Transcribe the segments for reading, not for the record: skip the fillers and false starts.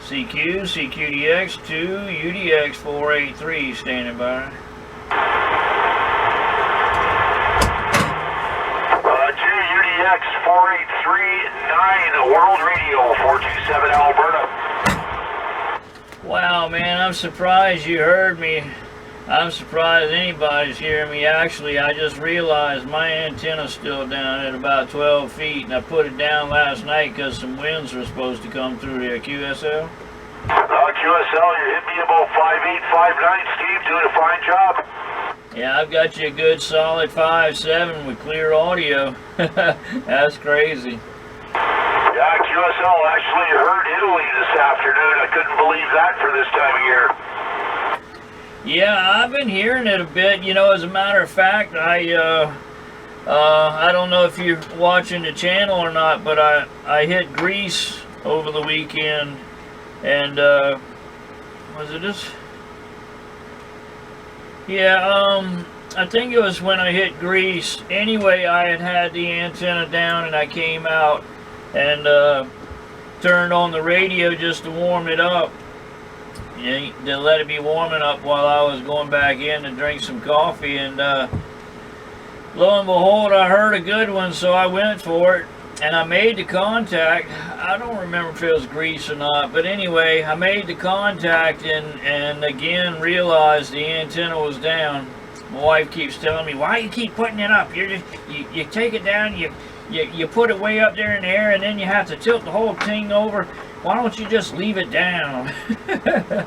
CQ, CQDX 2, UDX 483 standing by. 2 UDX 483-9 World Radio 427 Alberta. Wow, man, I'm surprised you heard me. I'm surprised anybody's hearing me. Actually, I just realized my antenna's still down at about 12 feet, and I put it down last night because some winds were supposed to come through there. QSL? QSL, you hit me about 5.8, 5.9, Steve, doing a fine job. Yeah, I've got you a good solid 5.7 with clear audio. That's crazy. Yeah, QSL actually heard Italy this afternoon. I couldn't believe that for this time of year. Yeah, I've been hearing it a bit. You know, as a matter of fact, I don't know if you're watching the channel or not, but I hit Greece over the weekend, and was it this? Yeah, I think it was when I hit Greece. Anyway, I had the antenna down, and I came out and turned on the radio just to warm it up. Yeah, to let it be warming up while I was going back in to drink some coffee, and lo and behold, I heard a good one, so I went for it, and I made the contact. I don't remember if it was Greece or not, but anyway, I made the contact and again realized the antenna was down. My wife keeps telling me, why you keep putting it up? You take it down, you put it way up there in the air, and then you have to tilt the whole thing over. Why don't you just leave it down? Yeah,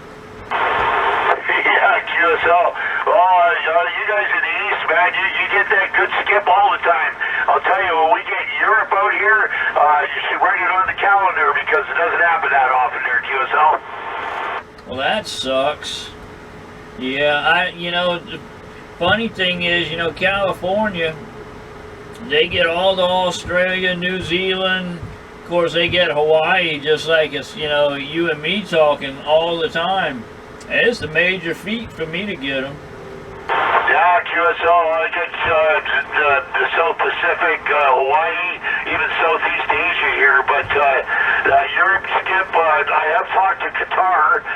QSL. Oh, you guys in the East, man, you get that good skip all the time. I'll tell you, when we get Europe out here, you should write it on the calendar because it doesn't happen that often there, QSL. Well, that sucks. Yeah, you know, the funny thing is, you know, California, they get all the Australia, New Zealand. Of course, they get Hawaii, just like it's, you know, you and me talking all the time. And it's a major feat for me to get them. Yeah, QSL, I get the South Pacific, Hawaii, even Southeast Asia here, but Europe skip, I have talked to Qatar.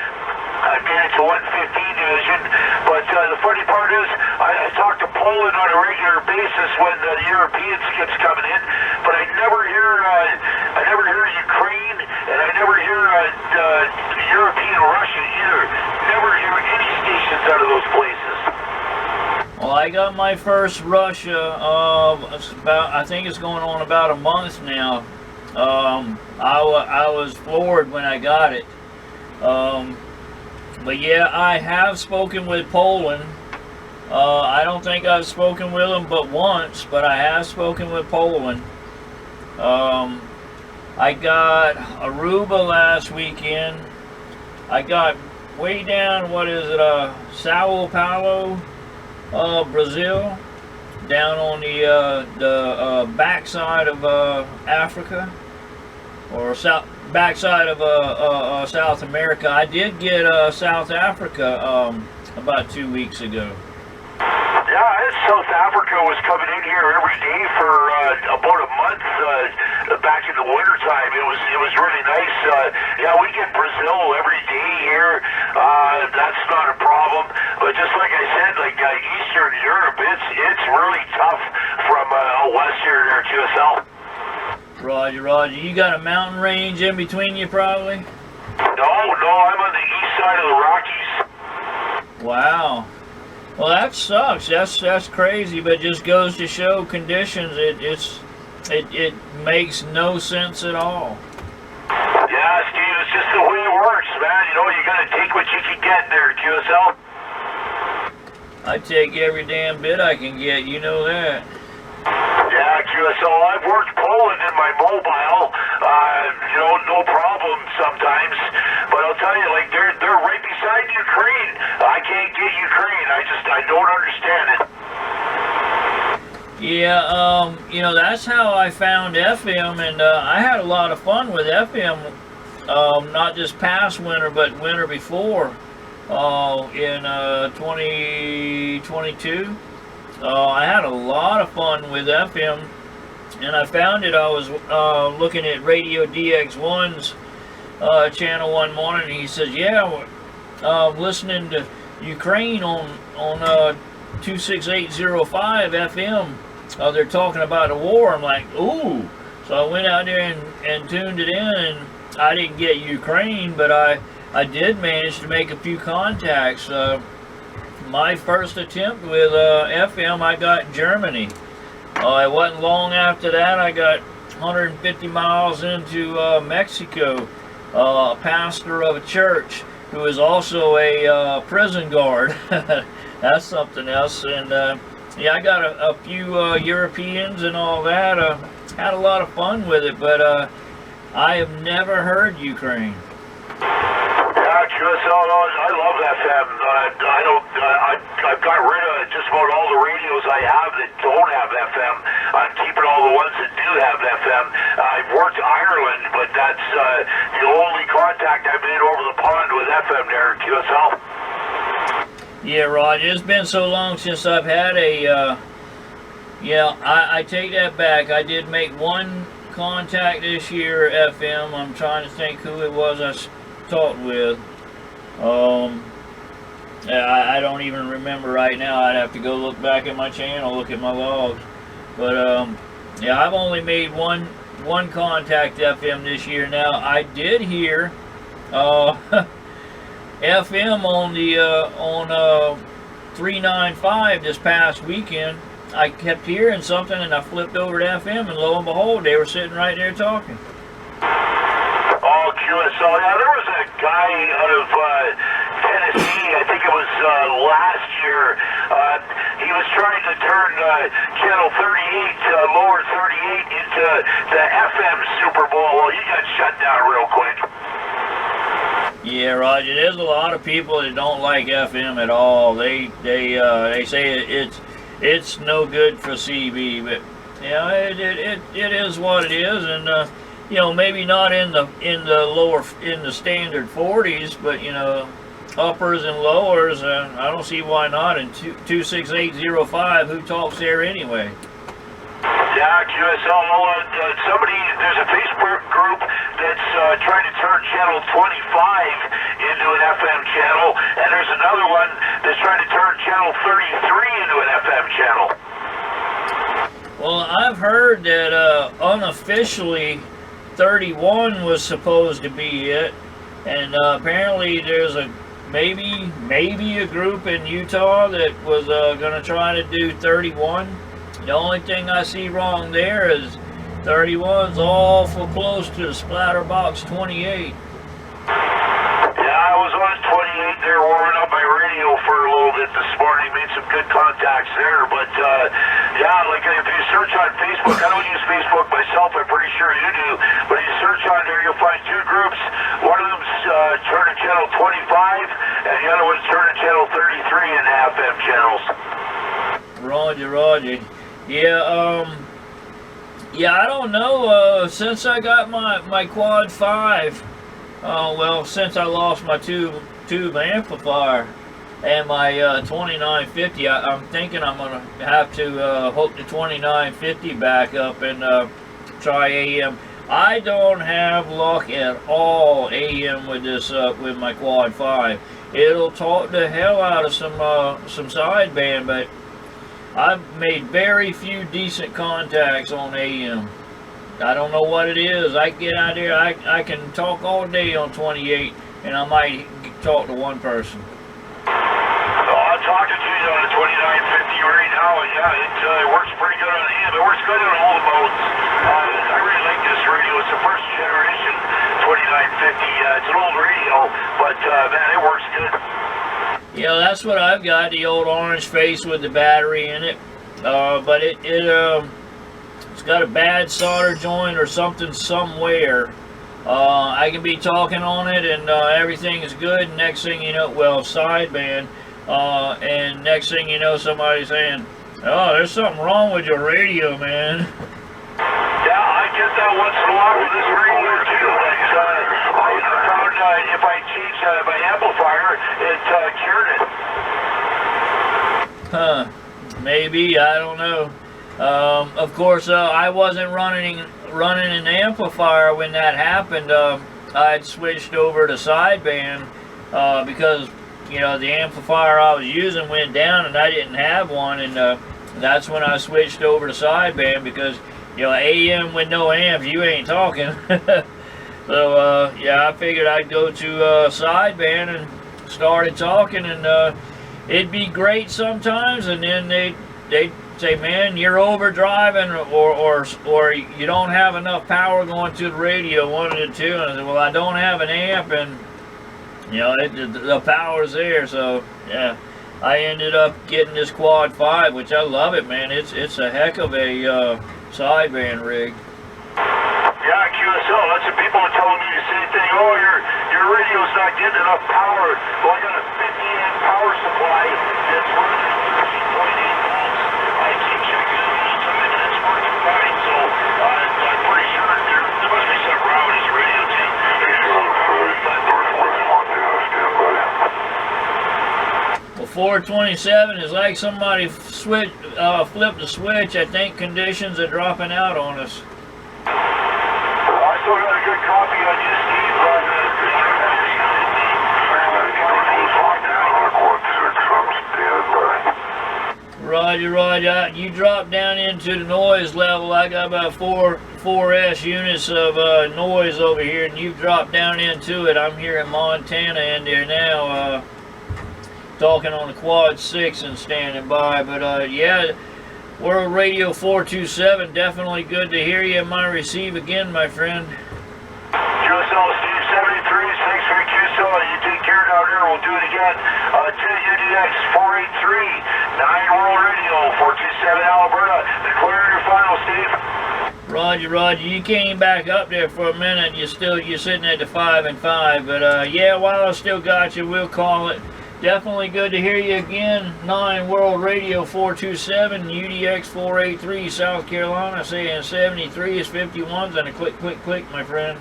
I made it to 115 division, but the funny part is I talk to Poland on a regular basis when the European skip's coming in, but I never hear Ukraine, and I never hear European Russia either. Never hear any stations out of those places. Well, I got my first Russia, I think it's going on about a month now. I was floored when I got it. But yeah, I have spoken with Poland. I don't think I've spoken with them but once, but I have spoken with Poland. I got Aruba last weekend. I got way down, Sao Paulo, Brazil, down on the backside of Africa, or backside of South America. I did get South Africa about 2 weeks ago. Yeah, South Africa was coming in here every day for about a month back in the wintertime. It was really nice. Yeah, we get Brazil every day here. That's not a problem. But just like I said, like Eastern Europe, it's really tough from west here to QSL. Roger, Roger. You got a mountain range in between you, probably? No, I'm on the east side of the Rockies. Wow. Well, that sucks. That's crazy, but it just goes to show conditions. It makes no sense at all. Yeah, Steve, it's just the way it works, man. You know, you gotta take what you can get there, QSL. I take every damn bit I can get. You know that. Yeah, QSL. I've worked Poland in my mobile. You know, no problem sometimes. But I'll tell you, like they're right beside Ukraine. I can't get Ukraine. I don't understand it. Yeah, you know, that's how I found FM, and I had a lot of fun with FM. Not just past winter, but winter before. In 2022. I had a lot of fun with FM, and I found it. I was looking at Radio DX1's channel one morning, and he says, "Yeah, listening to Ukraine on 26805 FM. They're talking about a war." I'm like, "Ooh!" So I went out there and tuned it in, and I didn't get Ukraine, but I did manage to make a few contacts. My first attempt with FM, I got Germany. It wasn't long after that I got 150 miles into Mexico. A pastor of a church who is also a prison guard. That's something else. And yeah, I got a few Europeans and all that. Had a lot of fun with it, but I have never heard Ukraine. Yeah, QSL, I love FM. I've got rid of just about all the radios I have that don't have FM. I'm keeping all the ones that do have FM. I've worked Ireland, but that's the only contact I've made over the pond with FM there, QSL. Yeah, Roger, it's been so long since I've had a, yeah, I take that back. I did make one contact this year, FM. I'm trying to think who it was I talked with. I don't even remember right now. I'd have to go look back at my channel, look at my logs. But, yeah, I've only made one contact FM this year. Now, I did hear, FM on the on 395 this past weekend. I kept hearing something, and I flipped over to FM, and lo and behold, they were sitting right there talking. Oh, QSL. Yeah, there was a guy out of Tennessee, I think it was last year. He was trying to turn channel 38, lower 38, into the FM Super Bowl. Well, he got shut down real quick. Yeah, Roger. There's a lot of people that don't like FM at all. They say it's no good for CB, but yeah, it is what it is, and you know, maybe not in the standard 40s, but you know, uppers and lowers. I don't see why not. In 26805, who talks there anyway? Yeah, QSL, there's a Facebook group that's trying to turn channel 25 into an FM channel, and there's another one that's trying to turn channel 33 into an FM channel. Well, I've heard that unofficially 31 was supposed to be it, and apparently there's maybe a group in Utah that was going to try to do 31. The only thing I see wrong there is 31's awful close to the Splatterbox 28. Yeah, I was on 28 there warming up my radio for a little bit this morning. Made some good contacts there, but yeah, like if you search on Facebook, I don't use Facebook myself, I'm pretty sure you do, but if you search on there, you'll find two groups. One of them's turning channel 25, and the other one's turning channel 33 in FM channels. Roger. Yeah, yeah, I don't know, since I got my Quad 5, well, since I lost my tube amplifier and my 2950, I'm thinking I'm going to have to hook the 2950 back up and try AM. I don't have luck at all AM with this, with my Quad 5. It'll talk the hell out of some sideband, but I've made very few decent contacts on AM. I don't know what it is. I get out there, I can talk all day on 28, and I might talk to one person. I'm talking to you on the 2950 right now, and yeah, it works pretty good on AM. It works good on all the modes. I really like this radio. It's the first generation 2950. It's an old radio, but man, it works good. Yeah, that's what I've got, the old orange face with the battery in it. But it's got a bad solder joint or something somewhere. I can be talking on it and everything is good. Next thing you know, well, sideband. And next thing you know, somebody's saying, "Oh, there's something wrong with your radio, man." Yeah, I get that once in a while with this radio too. I found if I changed my amplifier, it cured it. Huh? Maybe, I don't know. Of course, I wasn't running an amplifier when that happened. I had switched over to sideband because, you know, the amplifier I was using went down and I didn't have one, and that's when I switched over to sideband because, you know, AM with no amps, you ain't talking. So, yeah, I figured I'd go to sideband and started talking, and it'd be great sometimes, and then they'd say, man, you're overdriving, or you don't have enough power going to the radio, one of the two. And I said, well, I don't have an amp, and, you know, the power's there, so, yeah. I ended up getting this Quad 5, which I love it, man. It's a heck of a sideband rig. Yeah, QSL, that's what people are telling me the same thing. Oh, your radio's not getting enough power. Well, I got a 50 amp power supply that's running at 13.8 volts. I keep checking it all the time, and it's working fine. So I'm pretty sure there must be something wrong with his radio, too. Well, 427 is like somebody flipped the switch. I think conditions are dropping out on us. I still got a good copy on you, Steve. Roger, Roger. You dropped down into the noise level. I got about 4S units of noise over here, and you've dropped down into it. I'm here in Montana in there now, talking on the Quad 6 and standing by. But yeah, World Radio 427, definitely good to hear you in my receive again, my friend. QSL Steve 73, thanks for QSL. You take care down here, we'll do it again. To UDX 483, 9 World Radio 427 Alberta. Declare your final, Steve. Roger, Roger. You came back up there for a minute. You're sitting at the 5 and 5. But yeah, while I still got you, we'll call it. Definitely good to hear you again. 9 World Radio 427, UDX 483, South Carolina, saying 73 is 51s, and a click, click, click, my friend.